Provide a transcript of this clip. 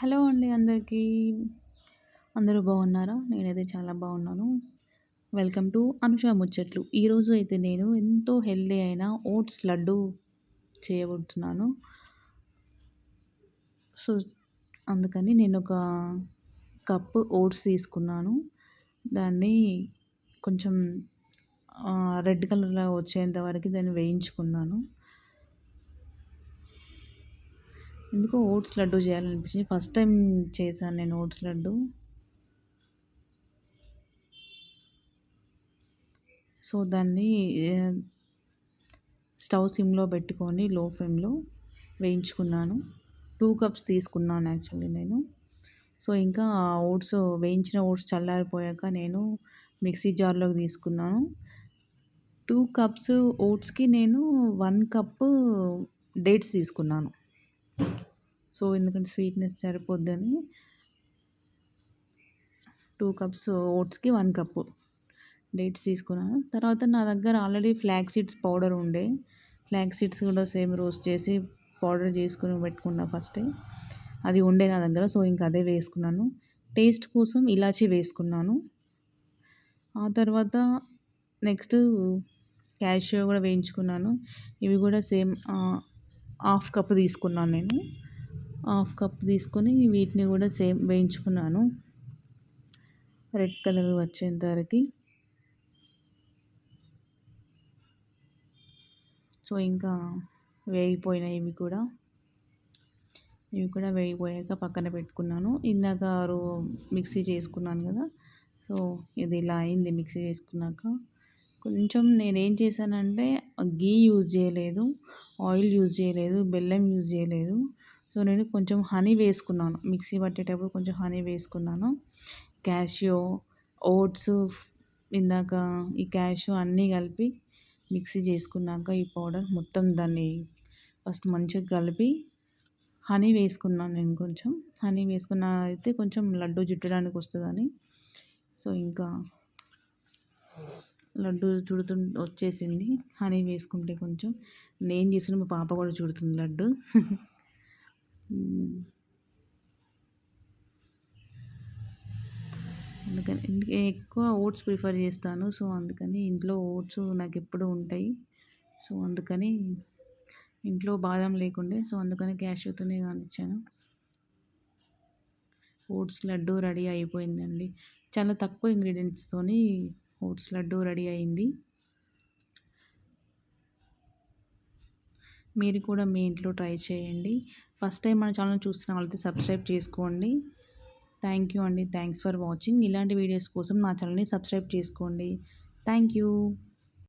Hello అండి అందరికీ. అందరూ బాగున్నారా? నేనైతే చాలా బాగున్నాను. వెల్కమ్ టు అనుష ముచ్చట్లు. ఈరోజు అయితే నేను ఎంతో హెల్తీ అయిన ఓట్స్ లడ్డు చేయబోతున్నాను. సో, అందుకని నేనొక కప్పు ఓట్స్ తీసుకున్నాను. దాన్ని కొంచెం రెడ్ కలర్‌లో వచ్చేంత వరకు దాన్ని వేయించుకున్నాను. ఎందుకో ఓట్స్ లడ్డు చేయాలనిపించింది. ఫస్ట్ టైం చేశాను నేను ఓట్స్ లడ్డు. సో, దాన్ని ఆహ్, స్టవ్ సిమ్‌లో పెట్టుకొని లో ఫ్లేమ్‌లో వేయించుకున్నాను. 2 కప్స్ తీసుకున్నాను యాక్చువల్లీ నేను. సో, ఇంకా వేయించిన ఓట్స్ చల్లారిపోయాక నేను మిక్సీ జార్‌లోకి తీసుకున్నాను. 2 కప్స్ ఓట్స్‌కి నేను 1 కప్పు డేట్స్ తీసుకున్నాను. సో, ఎందుకంటే స్వీట్‌నెస్ సరిపోద్దని 2 కప్స్ ఓట్స్‌కి 1 కప్పు డేట్స్ తీసుకున్నాను. తర్వాత నా దగ్గర ఆల్రెడీ ఫ్లాక్స్ సీడ్స్ పౌడర్ ఉండే. ఫ్లాక్స్ సీడ్స్ కూడా సేమ్ రోస్ట్ చేసి పౌడర్ చేసుకొని పెట్టుకున్నా ఫస్టే. అది ఉండే నా దగ్గర. సో, ఇంక అదే వేసుకున్నాను. టేస్ట్ కోసం ఇలాచీ వేసుకున్నాను. ఆ తర్వాత నెక్స్ట్ క్యాషియో కూడా వేయించుకున్నాను. ఇవి కూడా సేమ్ హాఫ్ కప్ తీసుకున్నాను నేను. హాఫ్ కప్ తీసుకొని వీటిని కూడా సేమ్ వేయించుకున్నాను. రెడ్ కలర్ వచ్చేంత వరకి. సో, ఇంకా వేగిపోయినాయి ఇవి కూడా వేగిపోయాక పక్కన పెట్టుకున్నాను. ఇందాక మిక్సీ చేసుకున్నాను కదా! సో, ఇది ఇలా అయింది మిక్సీ చేసుకున్నాక. కొంచెం నేనేం చేశానంటే ఘీ యూజ్ చేయలేదు, ఆయిల్ యూజ్ చేయలేదు, బెల్లం యూజ్ చేయలేదు. సో, నేను కొంచెం హనీ వేసుకున్నాను. మిక్సీ పట్టేటప్పుడు కొంచెం హనీ వేసుకున్నాను. క్యాషియో, ఓట్స్, ఇందాక ఈ క్యాషియో అన్నీ కలిపి మిక్సీ చేసుకున్నాక ఈ పౌడర్ మొత్తం దాన్ని ఫస్ట్ మంచిగా కలిపి హనీ వేసుకున్నాను నేను కొంచెం. హనీ వేసుకున్న అయితే కొంచెం లడ్డు చుట్టడానికి వస్తదని. సో, ఇంకా లడ్డు వచ్చేసింది హనీ వేసుకుంటే కొంచెం. నేను చేసిన మా పాప కూడా చుడుతుంది లడ్డు. అందుకని ఎక్కువ ఓట్స్ ప్రిఫర్ చేస్తాను. సో, అందుకని ఇంట్లో ఓట్స్ నాకెప్పుడూ ఉంటాయి. సో, అందుకని ఇంట్లో బాదం లేకుండే. సో, అందుకని క్యాషియోతోనే కానిచ్చాను. ఓట్స్ లడ్డు రెడీ అయిపోయిందండి. చాలా తక్కువ ఇంగ్రీడియంట్స్‌తోని ఓట్స్ లడ్డు రెడీ అయింది. మీరు కూడా మీ ఇంట్లో ట్రై చేయండి. ఫస్ట్ టైం మన ఛానల్ చూస్తున్న వాళ్ళైతే సబ్స్క్రైబ్ చేసుకోండి. థ్యాంక్ యూ అండి. Thanks for watching. ఇలాంటి వీడియోస్ కోసం నా ఛానల్‌ని సబ్స్క్రైబ్ చేసుకోండి. Thank you.